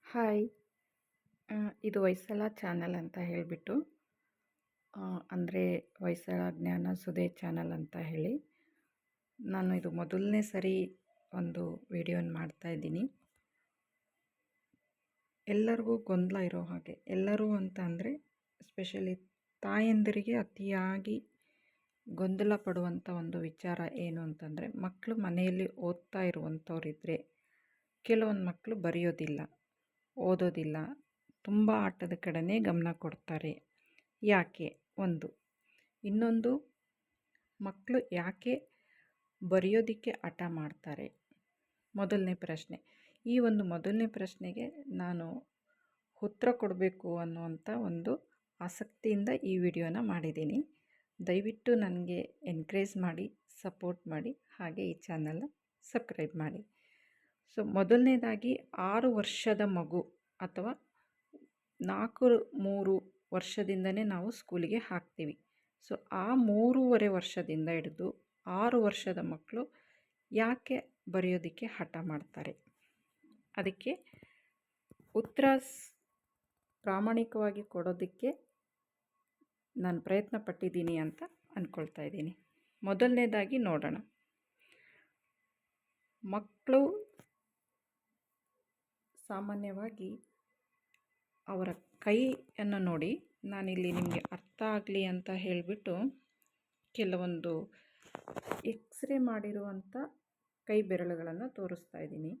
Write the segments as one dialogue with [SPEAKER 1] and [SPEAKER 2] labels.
[SPEAKER 1] Hi. ಇದು Hoysala channel ಅಂತ ಹೇಳಿಬಿಟ್ಟು ಅಂದರೆ ಹೊಯ್ಸಳ ಜ್ಞಾನ ಸುಧೆ ಚಾನಲ್ ಅಂತ ಹೇಳಿ ನಾನು ಇದು ಮೊದಲನೇ ಸರಿ ಒಂದು ವಿಡಿಯೋನ ಮಾಡ್ತಾಯಿದ್ದೀನಿ. ಎಲ್ಲರಿಗೂ ಗೊಂದಲ ಇರೋ ಹಾಗೆ, ಎಲ್ಲರೂ ಅಂತ ಅಂದರೆ ಎಸ್ಪೆಷಲಿ ತಾಯಂದಿರಿಗೆ ಅತಿಯಾಗಿ ಗೊಂದಲ ಪಡುವಂಥ ಒಂದು ವಿಚಾರ ಏನು ಅಂತಂದರೆ, ಮಕ್ಕಳು ಮನೆಯಲ್ಲಿ ಓದ್ತಾ ಇರುವಂಥವ್ರಿದ್ದರೆ ಕೆಲವೊಂದು ಮಕ್ಕಳು ಬರೆಯೋದಿಲ್ಲ, ಓದೋದಿಲ್ಲ, ತುಂಬ ಆಟದ ಕಡೆನೇ ಗಮನ ಕೊಡ್ತಾರೆ. ಯಾಕೆ? ಒಂದು. ಇನ್ನೊಂದು, ಮಕ್ಕಳು ಯಾಕೆ ಬರೆಯೋದಕ್ಕೆ ಹಠ ಮಾಡ್ತಾರೆ? ಮೊದಲನೇ ಪ್ರಶ್ನೆ. ಈ ಒಂದು ಮೊದಲನೇ ಪ್ರಶ್ನೆಗೆ ನಾನು ಉತ್ತರ ಕೊಡಬೇಕು ಅನ್ನುವಂಥ ಒಂದು ಆಸಕ್ತಿಯಿಂದ ಈ ವಿಡಿಯೋನ ಮಾಡಿದ್ದೀನಿ. ದಯವಿಟ್ಟು ನನಗೆ ಎನ್ಕರೇಜ್ ಮಾಡಿ, ಸಪೋರ್ಟ್ ಮಾಡಿ, ಹಾಗೆ ಈ ಚಾನಲ್ನ ಸಬ್ಸ್ಕ್ರೈಬ್ ಮಾಡಿ. ಸೊ ಮೊದಲನೇದಾಗಿ 6 ವರ್ಷದ ಮಗು ಅಥವಾ 3 ವರ್ಷದಿಂದನೇ ನಾವು ಸ್ಕೂಲಿಗೆ ಹಾಕ್ತೀವಿ. ಸೊ ಆ 3.5 ವರ್ಷದಿಂದ ಹಿಡಿದು 6 ವರ್ಷದ ಮಕ್ಕಳು ಯಾಕೆ ಬರೆಯೋದಕ್ಕೆ ಹಠ ಮಾಡ್ತಾರೆ? ಅದಕ್ಕೆ ಉತ್ತರ ಪ್ರಾಮಾಣಿಕವಾಗಿ ಕೊಡೋದಕ್ಕೆ ನಾನು ಪ್ರಯತ್ನ ಪಟ್ಟಿದ್ದೀನಿ ಅಂತ ಅಂದ್ಕೊಳ್ತಾ ಇದ್ದೀನಿ. ಮೊದಲನೇದಾಗಿ ನೋಡೋಣ. ಮಕ್ಕಳು ಸಾಮಾನ್ಯವಾಗಿ ಅವರ ಕೈಯನ್ನು ನೋಡಿ, ನಾನಿಲ್ಲಿ ನಿಮಗೆ ಅರ್ಥ ಆಗಲಿ ಅಂತ ಹೇಳಿಬಿಟ್ಟು ಕೆಲವೊಂದು ಎಕ್ಸ್ರೇ ಮಾಡಿರುವಂಥ ಕೈ ಬೆರಳುಗಳನ್ನು ತೋರಿಸ್ತಾ ಇದ್ದೀನಿ.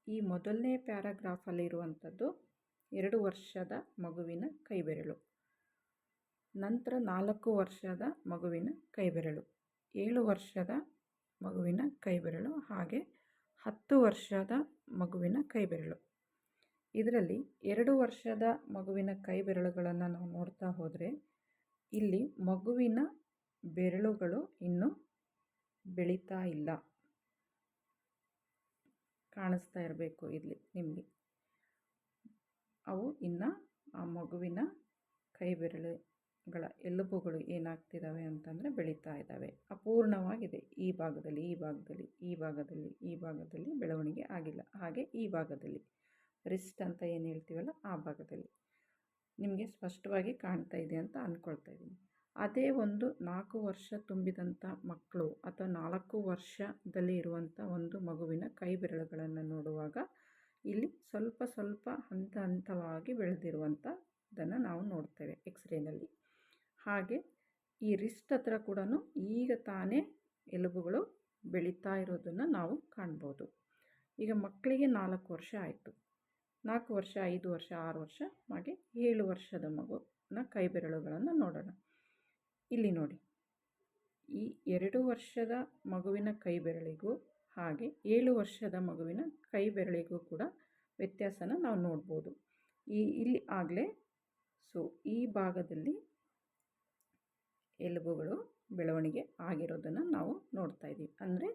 [SPEAKER 1] ಈ ಮೊದಲನೇ ಪ್ಯಾರಾಗ್ರಾಫಲ್ಲಿರುವಂಥದ್ದು 2 ವರ್ಷದ ಮಗುವಿನ ಕೈ ಬೆರಳು, ನಂತರ 4 ವರ್ಷದ ಮಗುವಿನ ಕೈ ಬೆರಳು, 7 ವರ್ಷದ ಮಗುವಿನ ಕೈ ಬೆರಳು, ಹಾಗೆ 10 ವರ್ಷದ ಮಗುವಿನ ಕೈ ಬೆರಳು. ಇದರಲ್ಲಿ 2 ವರ್ಷದ ಮಗುವಿನ ಕೈ ಬೆರಳುಗಳನ್ನು ನಾವು ನೋಡ್ತಾ ಹೋದರೆ, ಇಲ್ಲಿ ಮಗುವಿನ ಬೆರಳುಗಳು ಇನ್ನೂ ಬೆಳೀತಾ ಇಲ್ಲ. ಕಾಣಿಸ್ತಾ ಇರಬೇಕು ಇಲ್ಲಿ ನಿಮಗೆ. ಅವು ಇನ್ನು ಆ ಮಗುವಿನ ಕೈ ಬೆರಳುಗಳ ಎಲುಬುಗಳು ಏನಾಗ್ತಿದ್ದಾವೆ ಅಂತಂದರೆ ಬೆಳೀತಾ ಇದ್ದಾವೆ. ಅಪೂರ್ಣವಾಗಿದೆ. ಈ ಭಾಗದಲ್ಲಿ ಈ ಭಾಗದಲ್ಲಿ ಈ ಭಾಗದಲ್ಲಿ ಈ ಭಾಗದಲ್ಲಿ ಬೆಳವಣಿಗೆ ಆಗಿಲ್ಲ. ಹಾಗೆ ಈ ಭಾಗದಲ್ಲಿ ರಿಸ್ಟ್ ಅಂತ ಏನು ಹೇಳ್ತೀವಲ್ಲ ಆ ಭಾಗದಲ್ಲಿ ನಿಮಗೆ ಸ್ಪಷ್ಟವಾಗಿ ಕಾಣ್ತಾ ಇದೆ ಅಂತ ಅಂದ್ಕೊಳ್ತಾ ಇದ್ದೀನಿ. ಅದೇ ಒಂದು 4 ವರ್ಷ ತುಂಬಿದಂಥ ಮಕ್ಕಳು ಅಥವಾ 4 ವರ್ಷದಲ್ಲಿ ಇರುವಂಥ ಒಂದು ಮಗುವಿನ ಕೈ ಬೆರಳುಗಳನ್ನು ನೋಡುವಾಗ ಇಲ್ಲಿ ಸ್ವಲ್ಪ ಸ್ವಲ್ಪ ಹಂತ ಹಂತವಾಗಿ ಬೆಳೆದಿರುವಂಥದ್ದನ್ನು ನಾವು ನೋಡ್ತೇವೆ ಎಕ್ಸ್ರೇನಲ್ಲಿ. ಹಾಗೆ ಈ ರಿಸ್ಟ್ ಹತ್ರ ಕೂಡ ಈಗ ತಾನೇ ಎಲುಬುಗಳು ಬೆಳೀತಾ ಇರೋದನ್ನು ನಾವು ಕಾಣ್ಬೋದು. ಈಗ ಮಕ್ಕಳಿಗೆ 4 ವರ್ಷ ಆಯಿತು. 4 ವರ್ಷ, 5 ವರ್ಷ, 6 ವರ್ಷ, ಹಾಗೆ 7 ವರ್ಷದ ಮಗುನ ಕೈ ಬೆರಳುಗಳನ್ನು ನೋಡೋಣ. ಇಲ್ಲಿ ನೋಡಿ, ಈ 2 ವರ್ಷದ ಮಗುವಿನ ಕೈ ಬೆರಳಿಗೂ ಹಾಗೆ 7 ವರ್ಷದ ಮಗುವಿನ ಕೈ ಬೆರಳಿಗೂ ಕೂಡ ವ್ಯತ್ಯಾಸನ ನಾವು ನೋಡ್ಬೋದು. ಇಲ್ಲಿ ಆಗಲೇ ಈ ಭಾಗದಲ್ಲಿ ಎಲುಬುಗಳು ಬೆಳವಣಿಗೆ ಆಗಿರೋದನ್ನು ನಾವು ನೋಡ್ತಾ ಇದ್ದೀವಿ. ಅಂದರೆ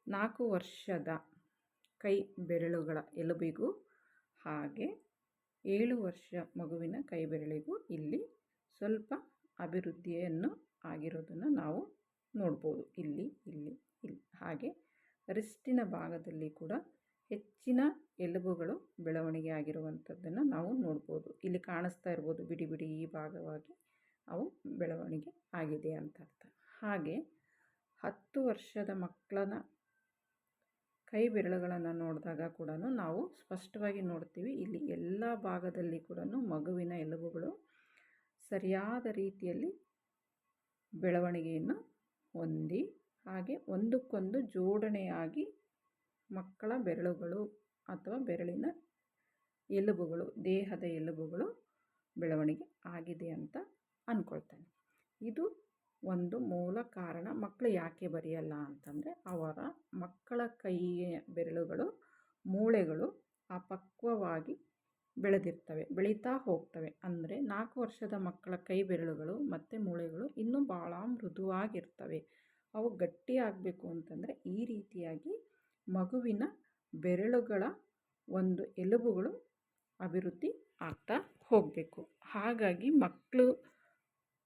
[SPEAKER 1] 4 ವರ್ಷದ ಕೈ ಬೆರಳುಗಳ ಎಲುಬಿಗೂ ಹಾಗೆ 7 ವರ್ಷ ಮಗುವಿನ ಕೈ ಬೆರಳಿಗೂ ಇಲ್ಲಿ ಸ್ವಲ್ಪ ಅಭಿವೃದ್ಧಿಯನ್ನು ಆಗಿರೋದನ್ನು ನಾವು ನೋಡ್ಬೋದು. ಇಲ್ಲಿ ಇಲ್ಲಿ ಇಲ್ಲಿ ಹಾಗೆ ರಿಸ್ಟಿನ ಭಾಗದಲ್ಲಿ ಕೂಡ ಹೆಚ್ಚಿನ ಎಲುಬುಗಳು ಬೆಳವಣಿಗೆ ಆಗಿರುವಂಥದ್ದನ್ನು ನಾವು ನೋಡ್ಬೋದು. ಇಲ್ಲಿ ಕಾಣಿಸ್ತಾ ಇರ್ಬೋದು ಬಿಡಿ ಬಿಡಿ ಈ ಭಾಗವಾಗಿ ಅವು ಬೆಳವಣಿಗೆ ಆಗಿದೆ ಅಂತ ಅರ್ಥ. ಹಾಗೆ 10 ವರ್ಷದ ಮಕ್ಕಳನ್ನ ಕೈ ಬೆರಳುಗಳನ್ನು ನೋಡಿದಾಗ ಕೂಡ ನಾವು ಸ್ಪಷ್ಟವಾಗಿ ನೋಡ್ತೀವಿ, ಇಲ್ಲಿ ಎಲ್ಲ ಭಾಗದಲ್ಲಿ ಕೂಡ ಮಗುವಿನ ಎಲುಬುಗಳು ಸರಿಯಾದ ರೀತಿಯಲ್ಲಿ ಬೆಳವಣಿಗೆಯನ್ನು ಹೊಂದಿ ಹಾಗೆ ಒಂದಕ್ಕೊಂದು ಜೋಡಣೆಯಾಗಿ ಮಕ್ಕಳ ಬೆರಳುಗಳು ಅಥವಾ ಬೆರಳಿನ ಎಲುಬುಗಳು, ದೇಹದ ಎಲುಬುಗಳು ಬೆಳವಣಿಗೆ ಆಗಿದೆ ಅಂತ ಅಂದ್ಕೊಳ್ತೇನೆ. ಇದು ಒಂದು ಮೂಲ ಕಾರಣ. ಮಕ್ಕಳು ಯಾಕೆ ಬರೆಯಲ್ಲ ಅಂತಂದರೆ, ಅವರ ಮಕ್ಕಳ ಕೈಯ ಬೆರಳುಗಳು, ಮೂಳೆಗಳು ಅಪಕ್ವವಾಗಿ ಬೆಳೆದಿರ್ತವೆ, ಬೆಳೀತಾ ಹೋಗ್ತವೆ. ಅಂದರೆ 4 ವರ್ಷದ ಮಕ್ಕಳ ಕೈ ಬೆರಳುಗಳು ಮತ್ತು ಮೂಳೆಗಳು ಇನ್ನೂ ಭಾಳ ಮೃದುವಾಗಿರ್ತವೆ. ಅವು ಗಟ್ಟಿ ಆಗಬೇಕು ಅಂತಂದರೆ ಈ ರೀತಿಯಾಗಿ ಮಗುವಿನ ಬೆರಳುಗಳ ಒಂದು ಎಲುಬುಗಳು ಅಭಿವೃದ್ಧಿ ಆಗ್ತಾ ಹೋಗಬೇಕು. ಹಾಗಾಗಿ ಮಕ್ಕಳು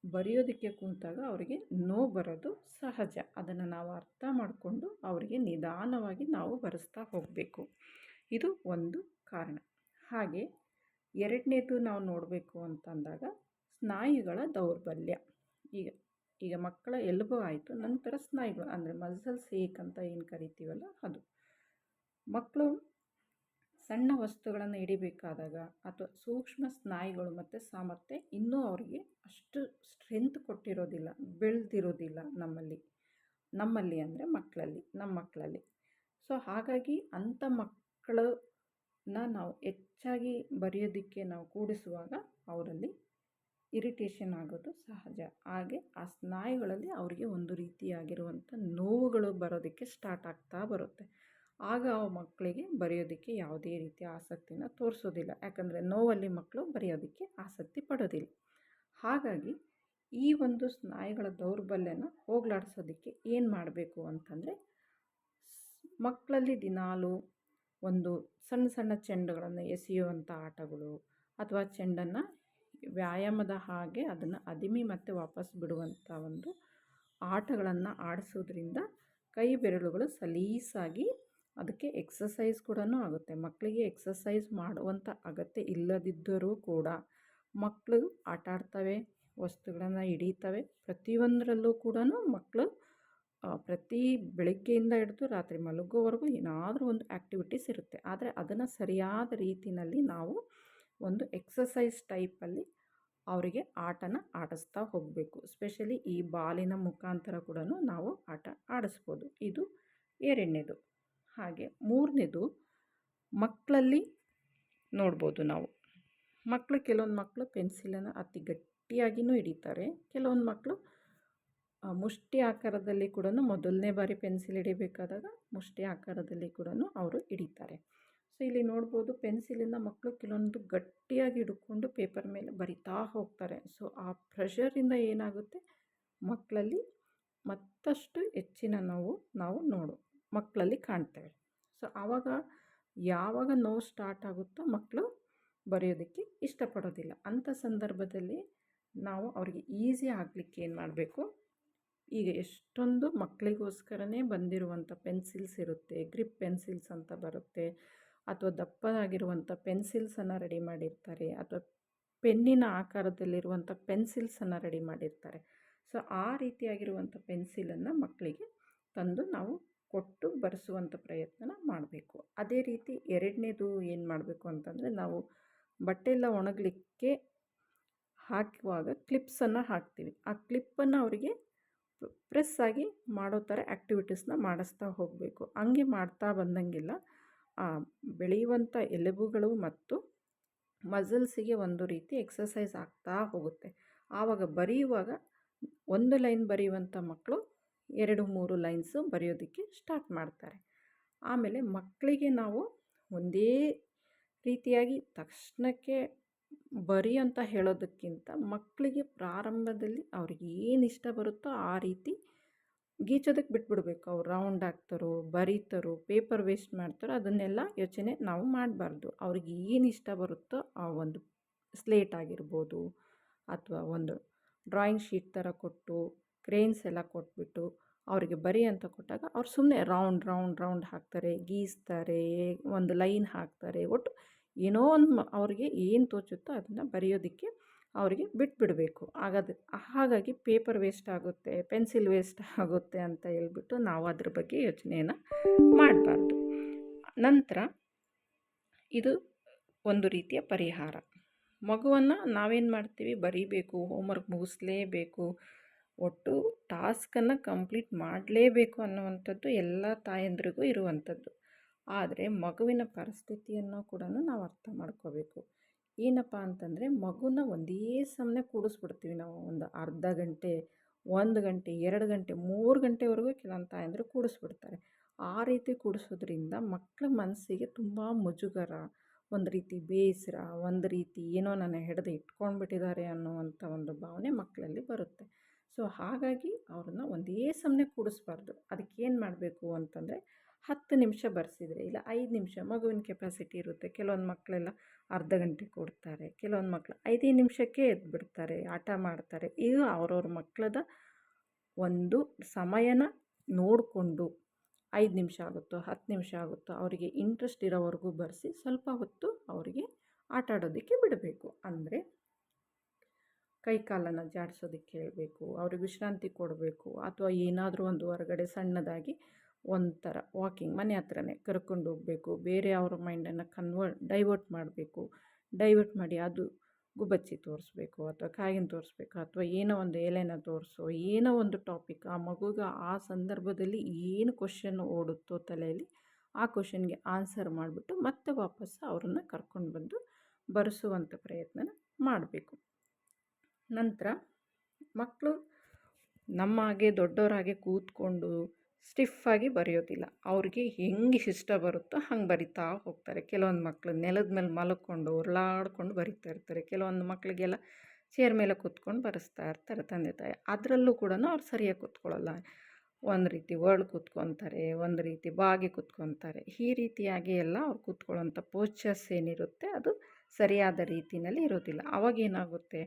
[SPEAKER 1] ಬರೆಯೋದಕ್ಕೆ ಕೂತಾಗ ಅವರಿಗೆ ನೋವು ಬರೋದು ಸಹಜ. ಅದನ್ನು ನಾವು ಅರ್ಥ ಮಾಡಿಕೊಂಡು ಅವರಿಗೆ ನಿಧಾನವಾಗಿ ನಾವು ಬರೆಸ್ತಾ ಹೋಗಬೇಕು. ಇದು ಒಂದು ಕಾರಣ. ಹಾಗೆ ಎರಡನೇದು ನಾವು ನೋಡಬೇಕು ಅಂತಂದಾಗ ಸ್ನಾಯುಗಳ ದೌರ್ಬಲ್ಯ. ಈಗ ಈಗ ಮಕ್ಕಳ ಎಲುಬು ಆಯಿತು, ನಂತರ ಸ್ನಾಯುಗಳು ಅಂದರೆ ಮಸಲ್ಸ್ ಏಕ್ ಅಂತ ಏನು ಕರಿತೀವಲ್ಲ ಅದು. ಮಕ್ಕಳು ಸಣ್ಣ ವಸ್ತುಗಳನ್ನು ಹಿಡಿಬೇಕಾದಾಗ ಅಥವಾ ಸೂಕ್ಷ್ಮ ಸ್ನಾಯುಗಳು ಮತ್ತು ಸಾಮರ್ಥ್ಯ ಇನ್ನೂ ಅವರಿಗೆ ಅಷ್ಟು ಸ್ಟ್ರೆಂತ್ ಕೊಟ್ಟಿರೋದಿಲ್ಲ, ಬೆಳೆದಿರೋದಿಲ್ಲ ನಮ್ಮಲ್ಲಿ ಅಂದರೆ ನಮ್ಮ ಮಕ್ಕಳಲ್ಲಿ. ಸೊ ಹಾಗಾಗಿ ಅಂಥ ಮಕ್ಕಳನ್ನ ನಾವು ಹೆಚ್ಚಾಗಿ ಬರೆಯೋದಕ್ಕೆ ನಾವು ಕೂಡಿಸುವಾಗ ಅವರಲ್ಲಿ ಇರಿಟೇಷನ್ ಆಗೋದು ಸಹಜ. ಹಾಗೆ ಆ ಸ್ನಾಯುಗಳಲ್ಲಿ ಅವರಿಗೆ ಒಂದು ರೀತಿಯಾಗಿರುವಂಥ ನೋವುಗಳು ಬರೋದಕ್ಕೆ ಸ್ಟಾರ್ಟ್ ಆಗ್ತಾ ಬರುತ್ತೆ. ಆಗ ಆ ಮಕ್ಕಳಿಗೆ ಬರೆಯೋದಕ್ಕೆ ಯಾವುದೇ ರೀತಿಯ ಆಸಕ್ತಿನ ತೋರಿಸೋದಿಲ್ಲ, ಯಾಕಂದರೆ ನೋವಲ್ಲಿ ಮಕ್ಕಳು ಬರೆಯೋದಕ್ಕೆ ಆಸಕ್ತಿ ಪಡೋದಿಲ್ಲ. ಹಾಗಾಗಿ ಈ ಒಂದು ಸ್ನಾಯುಗಳ ದೌರ್ಬಲ್ಯನ ಹೋಗಲಾಡಿಸೋದಕ್ಕೆ ಏನು ಮಾಡಬೇಕು ಅಂತಂದರೆ, ಮಕ್ಕಳಲ್ಲಿ ದಿನಾಲೂ ಒಂದು ಸಣ್ಣ ಸಣ್ಣ ಚೆಂಡುಗಳನ್ನು ಎಸೆಯುವಂಥ ಆಟಗಳು ಅಥವಾ ಚೆಂಡನ್ನು ವ್ಯಾಯಾಮದ ಹಾಗೆ ಅದನ್ನು ಅದಿಮಿ ಮತ್ತು ವಾಪಸ್ ಬಿಡುವಂಥ ಒಂದು ಆಟಗಳನ್ನು ಆಡಿಸೋದ್ರಿಂದ ಕೈ ಬೆರಳುಗಳು ಸಲೀಸಾಗಿ ಅದಕ್ಕೆ ಎಕ್ಸಸೈಸ್ ಕೂಡ ಆಗುತ್ತೆ. ಮಕ್ಕಳಿಗೆ ಎಕ್ಸಸೈಸ್ ಮಾಡುವಂಥ ಅಗತ್ಯ ಇಲ್ಲದಿದ್ದರೂ ಕೂಡ ಮಕ್ಕಳು ಆಟ ಆಡ್ತವೆ, ವಸ್ತುಗಳನ್ನು ಹಿಡಿತವೆ. ಪ್ರತಿಯೊಂದರಲ್ಲೂ ಕೂಡ ಮಕ್ಕಳು ಪ್ರತಿ ಬೆಳಗ್ಗೆಯಿಂದ ಹಿಡಿದು ರಾತ್ರಿ ಮಲಗೋವರೆಗೂ ಏನಾದರೂ ಒಂದು ಆ್ಯಕ್ಟಿವಿಟೀಸ್ ಇರುತ್ತೆ. ಆದರೆ ಅದನ್ನು ಸರಿಯಾದ ರೀತಿಯಲ್ಲಿ ನಾವು ಒಂದು ಎಕ್ಸಸೈಸ್ ಟೈಪಲ್ಲಿ ಅವರಿಗೆ ಆಟನ ಆಡಿಸ್ತಾ ಹೋಗಬೇಕು. ಸ್ಪೆಷಲಿ ಈ ಬಾಲಿನ ಮುಖಾಂತರ ಕೂಡ ನಾವು ಆಟ ಆಡಿಸ್ಬೋದು. ಇದು ಎರಡನೇದು. ಹಾಗೆ ಮೂರನೇದು, ಮಕ್ಕಳಲ್ಲಿ ನೋಡ್ಬೋದು ನಾವು, ಕೆಲವೊಂದು ಮಕ್ಕಳು ಪೆನ್ಸಿಲನ್ನು ಅತಿ ಗಟ್ಟಿಯಾಗಿಯೂ ಹಿಡಿತಾರೆ. ಕೆಲವೊಂದು ಮಕ್ಕಳು ಮುಷ್ಟಿ ಆಕಾರದಲ್ಲಿ ಕೂಡ ಮೊದಲನೇ ಬಾರಿ ಪೆನ್ಸಿಲ್ ಹಿಡಿಬೇಕಾದಾಗ ಮುಷ್ಟಿ ಆಕಾರದಲ್ಲಿ ಕೂಡ ಅವರು ಹಿಡಿತಾರೆ. ಸೊ ಇಲ್ಲಿ ನೋಡ್ಬೋದು, ಪೆನ್ಸಿಲಿಂದ ಮಕ್ಕಳು ಕೆಲವೊಂದು ಗಟ್ಟಿಯಾಗಿ ಹಿಡ್ಕೊಂಡು ಪೇಪರ್ ಮೇಲೆ ಬರಿತಾ ಹೋಗ್ತಾರೆ. ಸೊ ಆ ಪ್ರೆಷರಿಂದ ಏನಾಗುತ್ತೆ, ಮಕ್ಕಳಲ್ಲಿ ಮತ್ತಷ್ಟು ಹೆಚ್ಚಿನ ನೋವು ನಾವು ಮಕ್ಕಳಲ್ಲಿ ಕಾಣ್ತೇವೆ. ಸೊ ಆವಾಗ ಯಾವಾಗ ನೋವು ಸ್ಟಾರ್ಟ್ ಆಗುತ್ತೋ ಮಕ್ಕಳು ಬರೆಯೋದಕ್ಕೆ ಇಷ್ಟಪಡೋದಿಲ್ಲ. ಅಂಥ ಸಂದರ್ಭದಲ್ಲಿ ನಾವು ಅವರಿಗೆ ಈಸಿ ಆಗಲಿಕ್ಕೆ ಏನು ಮಾಡಬೇಕು, ಈಗ ಎಷ್ಟೊಂದು ಮಕ್ಕಳಿಗೋಸ್ಕರನೇ ಬಂದಿರುವಂಥ ಪೆನ್ಸಿಲ್ಸ್ ಇರುತ್ತೆ, ಗ್ರಿಪ್ ಪೆನ್ಸಿಲ್ಸ್ ಅಂತ ಬರುತ್ತೆ, ಅಥವಾ ದಪ್ಪದಾಗಿರುವಂಥ ಪೆನ್ಸಿಲ್ಸನ್ನು ರೆಡಿ ಮಾಡಿರ್ತಾರೆ, ಅಥವಾ ಪೆನ್ನಿನ ಆಕಾರದಲ್ಲಿರುವಂಥ ಪೆನ್ಸಿಲ್ಸನ್ನು ರೆಡಿ ಮಾಡಿರ್ತಾರೆ. ಸೊ ಆ ರೀತಿಯಾಗಿರುವಂಥ ಪೆನ್ಸಿಲನ್ನು ಮಕ್ಕಳಿಗೆ ತಂದು ನಾವು ಕೊಟ್ಟು ಬರೆಸುವಂಥ ಪ್ರಯತ್ನ ಮಾಡಬೇಕು. ಅದೇ ರೀತಿ ಎರಡನೇದು ಏನು ಮಾಡಬೇಕು ಅಂತಂದರೆ, ನಾವು ಬಟ್ಟೆ ಎಲ್ಲ ಒಣಗಲಿಕ್ಕೆ ಹಾಕುವಾಗ ಕ್ಲಿಪ್ಸನ್ನು ಹಾಕ್ತೀವಿ. ಆ ಕ್ಲಿಪ್ಪನ್ನು ಅವರಿಗೆ ಪ್ರೆಸ್ ಆಗಿ ಮಾಡೋ ಥರ ಆ್ಯಕ್ಟಿವಿಟೀಸ್ನ ಮಾಡಿಸ್ತಾ ಹೋಗಬೇಕು. ಹಂಗೆ ಮಾಡ್ತಾ ಬಂದಂಗೆಲ್ಲ ಬೆಳೆಯುವಂಥ ಎಲುಬುಗಳು ಮತ್ತು ಮಸಲ್ಸಿಗೆ ಒಂದು ರೀತಿ ಎಕ್ಸಸೈಸ್ ಆಗ್ತಾ ಹೋಗುತ್ತೆ. ಆವಾಗ ಬರೆಯುವಾಗ ಒಂದು ಲೈನ್ ಬರೆಯುವಂಥ ಮಕ್ಕಳು 2-3 ಲೈನ್ಸು ಬರೆಯೋದಕ್ಕೆ ಸ್ಟಾರ್ಟ್ ಮಾಡ್ತಾರೆ. ಆಮೇಲೆ ಮಕ್ಕಳಿಗೆ ನಾವು ಒಂದೇ ರೀತಿಯಾಗಿ ತಕ್ಷಣಕ್ಕೆ ಬರಿ ಅಂತ ಹೇಳೋದಕ್ಕಿಂತ ಮಕ್ಕಳಿಗೆ ಪ್ರಾರಂಭದಲ್ಲಿ ಅವ್ರಿಗೆ ಏನು ಇಷ್ಟ ಬರುತ್ತೋ ಆ ರೀತಿ ಗೀಚೋದಕ್ಕೆ ಬಿಟ್ಬಿಡ್ಬೇಕು. ಅವ್ರು ರೌಂಡ್ ಹಾಕ್ತಾರೋ, ಬರೀತಾರೋ, ಪೇಪರ್ ವೇಸ್ಟ್ ಮಾಡ್ತಾರೋ ಅದನ್ನೆಲ್ಲ ಯೋಚನೆ ನಾವು ಮಾಡಬಾರ್ದು. ಅವ್ರಿಗೆ ಏನು ಇಷ್ಟ ಬರುತ್ತೋ ಆ ಒಂದು ಸ್ಲೇಟ್ ಆಗಿರ್ಬೋದು ಅಥವಾ ಒಂದು ಡ್ರಾಯಿಂಗ್ ಶೀಟ್ ಥರ ಕೊಟ್ಟು ಕ್ರೇನ್ಸ್ ಎಲ್ಲ ಕೊಟ್ಬಿಟ್ಟು ಅವರಿಗೆ ಬರಿ ಅಂತ ಕೊಟ್ಟಾಗ ಅವ್ರು ಸುಮ್ಮನೆ ರೌಂಡ್ ಹಾಕ್ತಾರೆ, ಗೀಸ್ತಾರೆ, ಒಂದು ಲೈನ್ ಹಾಕ್ತಾರೆ. ಒಟ್ಟು ಏನೋ ಒಂದು ಅವ್ರಿಗೆ ಏನು ತೋಚುತ್ತೋ ಅದನ್ನು ಬರೆಯೋದಕ್ಕೆ ಅವರಿಗೆ ಬಿಟ್ಬಿಡಬೇಕು. ಹಾಗಾಗಿ ಪೇಪರ್ ವೇಸ್ಟ್ ಆಗುತ್ತೆ, ಪೆನ್ಸಿಲ್ ವೇಸ್ಟ್ ಆಗುತ್ತೆ ಅಂತ ಹೇಳ್ಬಿಟ್ಟು ನಾವು ಅದ್ರ ಬಗ್ಗೆ ಯೋಚನೆಯನ್ನು ಮಾಡಬಾರ್ದು. ನಂತರ ಇದು ಒಂದು ರೀತಿಯ ಪರಿಹಾರ. ಮಗುವನ್ನು ನಾವೇನು ಮಾಡ್ತೀವಿ, ಬರೀಬೇಕು, ಹೋಮ್ವರ್ಕ್ ಮುಗಿಸ್ಲೇಬೇಕು, ಒಟ್ಟು ಟಾಸ್ಕನ್ನು ಕಂಪ್ಲೀಟ್ ಮಾಡಲೇಬೇಕು ಅನ್ನುವಂಥದ್ದು ಎಲ್ಲ ತಾಯಂದ್ರಿಗೂ ಇರುವಂಥದ್ದು. ಆದರೆ ಮಗುವಿನ ಪರಿಸ್ಥಿತಿಯನ್ನು ಕೂಡ ನಾವು ಅರ್ಥ ಮಾಡ್ಕೋಬೇಕು. ಏನಪ್ಪ ಅಂತಂದರೆ, ಮಗುನ ಒಂದೇ ಸಮನೆ ಕೂಡಿಸ್ಬಿಡ್ತೀವಿ ನಾವು. ಒಂದು ಅರ್ಧ ಗಂಟೆ, 1 ಗಂಟೆ, 2 ಗಂಟೆ, 3 ಗಂಟೆವರೆಗೂ ಕೆಲವೊಂದು ತಾಯಂದಿರು ಕೂಡಿಸ್ಬಿಡ್ತಾರೆ. ಆ ರೀತಿ ಕೂಡಿಸೋದ್ರಿಂದ ಮಕ್ಕಳ ಮನಸ್ಸಿಗೆ ತುಂಬ ಮುಜುಗರ, ಒಂದು ರೀತಿ ಬೇಸರ, ಒಂದು ರೀತಿ ಏನೋ ನನ್ನ ಹಿಡಿದು ಇಟ್ಕೊಂಡ್ಬಿಟ್ಟಿದ್ದಾರೆ ಅನ್ನುವಂಥ ಒಂದು ಭಾವನೆ ಮಕ್ಕಳಲ್ಲಿ ಬರುತ್ತೆ. ಸೊ ಹಾಗಾಗಿ ಅವ್ರನ್ನ ಒಂದೇ ಸಮನೆ ಕೂಡಿಸ್ಬಾರ್ದು. ಅದಕ್ಕೇನು ಮಾಡಬೇಕು ಅಂತಂದರೆ, 10 ನಿಮಿಷ ಬರೆಸಿದರೆ ಇಲ್ಲ 5 ನಿಮಿಷ, ಮಗುವಿನ ಕೆಪಾಸಿಟಿ ಇರುತ್ತೆ. ಕೆಲವೊಂದು ಮಕ್ಕಳೆಲ್ಲ ಅರ್ಧ ಗಂಟೆ ಕೊಡ್ತಾರೆ, ಕೆಲವೊಂದು ಮಕ್ಕಳು 5 ನಿಮಿಷಕ್ಕೆ ಎದ್ಬಿಡ್ತಾರೆ, ಆಟ ಮಾಡ್ತಾರೆ. ಇದು ಅವ್ರವ್ರ ಮಕ್ಕಳದ ಒಂದು ಸಮಯನ ನೋಡಿಕೊಂಡು 5 ನಿಮಿಷ ಆಗುತ್ತೋ 10 ನಿಮಿಷ ಆಗುತ್ತೋ ಅವರಿಗೆ ಇಂಟ್ರೆಸ್ಟ್ ಇರೋವರೆಗೂ ಬರೆಸಿ ಸ್ವಲ್ಪ ಹೊತ್ತು ಅವರಿಗೆ ಆಟ ಆಡೋದಕ್ಕೆ ಬಿಡಬೇಕು. ಅಂದರೆ ಕೈ ಕಾಲನ್ನು ಜಾಡಿಸೋದಕ್ಕೆ ಹೇಳಬೇಕು, ಅವ್ರಿಗೆ ವಿಶ್ರಾಂತಿ ಕೊಡಬೇಕು, ಅಥವಾ ಏನಾದರೂ ಒಂದು ಹೊರಗಡೆ ಸಣ್ಣದಾಗಿ ಒಂಥರ ವಾಕಿಂಗ್ ಮನೆ ಹತ್ರನೇ ಕರ್ಕೊಂಡು ಹೋಗಬೇಕು. ಬೇರೆ ಅವರ ಮೈಂಡನ್ನು ಡೈವರ್ಟ್ ಮಾಡಬೇಕು. ಡೈವರ್ಟ್ ಮಾಡಿ ಅದು ಗುಬ್ಬಚ್ಚಿ ತೋರಿಸ್ಬೇಕು ಅಥವಾ ಕಾಯಿನ ತೋರಿಸ್ಬೇಕು ಅಥವಾ ಏನೋ ಒಂದು ಎಲೆನ ತೋರಿಸೋ, ಏನೋ ಒಂದು ಟಾಪಿಕ್ ಆ ಮಗುಗೆ ಆ ಸಂದರ್ಭದಲ್ಲಿ ಏನು ಕ್ವಶನ್ ಓಡುತ್ತೋ ತಲೆಯಲ್ಲಿ ಆ ಕ್ವಶನ್ಗೆ ಆನ್ಸರ್ ಮಾಡಿಬಿಟ್ಟು ಮತ್ತೆ ವಾಪಸ್ಸು ಅವ್ರನ್ನ ಕರ್ಕೊಂಡು ಬಂದು ಬರೆಸುವಂಥ ಪ್ರಯತ್ನನ ಮಾಡಬೇಕು. ನಂತರ ಮಕ್ಕಳು ನಮ್ಮ ಹಾಗೆ ದೊಡ್ಡವರಾಗೆ ಕೂತ್ಕೊಂಡು ಸ್ಟಿಫಾಗಿ ಬರೆಯೋದಿಲ್ಲ. ಅವ್ರಿಗೆ ಹೆಂಗೆ ಇಷ್ಟ ಬರುತ್ತೋ ಹಂಗೆ ಬರಿತಾ ಹೋಗ್ತಾರೆ. ಕೆಲವೊಂದು ಮಕ್ಕಳು ನೆಲದ ಮೇಲೆ ಮಲ್ಕೊಂಡು ಉರುಳಾಡ್ಕೊಂಡು ಬರಿತಾ ಇರ್ತಾರೆ. ಕೆಲವೊಂದು ಮಕ್ಕಳಿಗೆಲ್ಲ ಚೇರ್ ಮೇಲೆ ಕೂತ್ಕೊಂಡು ಬರೆಸ್ತಾ ಇರ್ತಾರೆ ತಂದೆ ತಾಯಿ. ಅದರಲ್ಲೂ ಕೂಡ ಅವ್ರು ಸರಿಯಾಗಿ ಕೂತ್ಕೊಳ್ಳಲ್ಲ. ಒಂದು ರೀತಿ ಒರಳು ಕೂತ್ಕೊತಾರೆ, ಒಂದು ರೀತಿ ಬಾಗಿ ಕೂತ್ಕೊತಾರೆ. ಈ ರೀತಿಯಾಗಿ ಎಲ್ಲ ಅವ್ರು ಕೂತ್ಕೊಳ್ಳೋಂಥ ಪೋಸ್ಚರ್ಸ್ ಏನಿರುತ್ತೆ ಅದು ಸರಿಯಾದ ರೀತಿಯಲ್ಲಿ ಇರೋದಿಲ್ಲ. ಅವಾಗೇನಾಗುತ್ತೆ,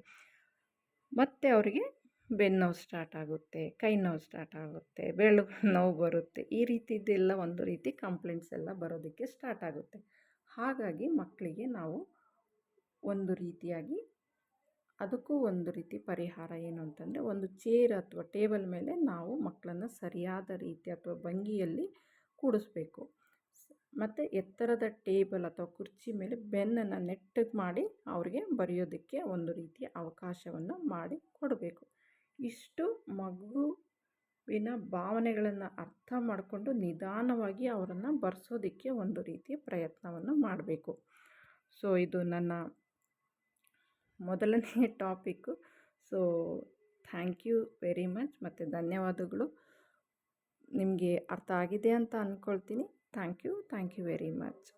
[SPEAKER 1] ಮತ್ತು ಅವರಿಗೆ ಬೆನ್ನು ನೋವು ಸ್ಟಾರ್ಟ್ ಆಗುತ್ತೆ, ಕೈ ನೋವು ಸ್ಟಾರ್ಟ್ ಆಗುತ್ತೆ, ಬೆರಳು ನೋವು ಬರುತ್ತೆ. ಈ ರೀತಿದ್ದೆಲ್ಲ ಒಂದು ರೀತಿ ಕಂಪ್ಲೇಂಟ್ಸ್ ಎಲ್ಲ ಬರೋದಕ್ಕೆ ಸ್ಟಾರ್ಟ್ ಆಗುತ್ತೆ. ಹಾಗಾಗಿ ಮಕ್ಕಳಿಗೆ ನಾವು ಒಂದು ರೀತಿಯಾಗಿ ಅದಕ್ಕೂ ಒಂದು ರೀತಿ ಪರಿಹಾರ ಏನು ಅಂತಂದರೆ, ಒಂದು ಚೇರ್ ಅಥವಾ ಟೇಬಲ್ ಮೇಲೆ ನಾವು ಮಕ್ಕಳನ್ನು ಸರಿಯಾದ ರೀತಿ ಅಥವಾ ಭಂಗಿಯಲ್ಲಿ ಕೂಡಿಸ್ಬೇಕು. ಮತ್ತು ಎತ್ತರದ ಟೇಬಲ್ ಅಥವಾ ಕುರ್ಚಿ ಮೇಲೆ ಬೆನ್ನನ್ನು ನೆಟ್ಟಗೆ ಮಾಡಿ ಅವರಿಗೆ ಬರೆಯೋದಕ್ಕೆ ಒಂದು ರೀತಿಯ ಅವಕಾಶವನ್ನು ಮಾಡಿ ಕೊಡಬೇಕು. ಇಷ್ಟು ಮಗುವಿನ ಭಾವನೆಗಳನ್ನು ಅರ್ಥ ಮಾಡಿಕೊಂಡು ನಿಧಾನವಾಗಿ ಅವರನ್ನು ಬರೆಸೋದಕ್ಕೆ ಒಂದು ರೀತಿಯ ಪ್ರಯತ್ನವನ್ನು ಮಾಡಬೇಕು. ಸೊ ಇದು ನನ್ನ ಮೊದಲನೇ topic. So thank you very much ಮತ್ತು ಧನ್ಯವಾದಗಳು. ನಿಮಗೆ ಅರ್ಥ ಆಗಿದೆ ಅಂತ ಅಂದ್ಕೊಳ್ತೀನಿ. Thank you very much.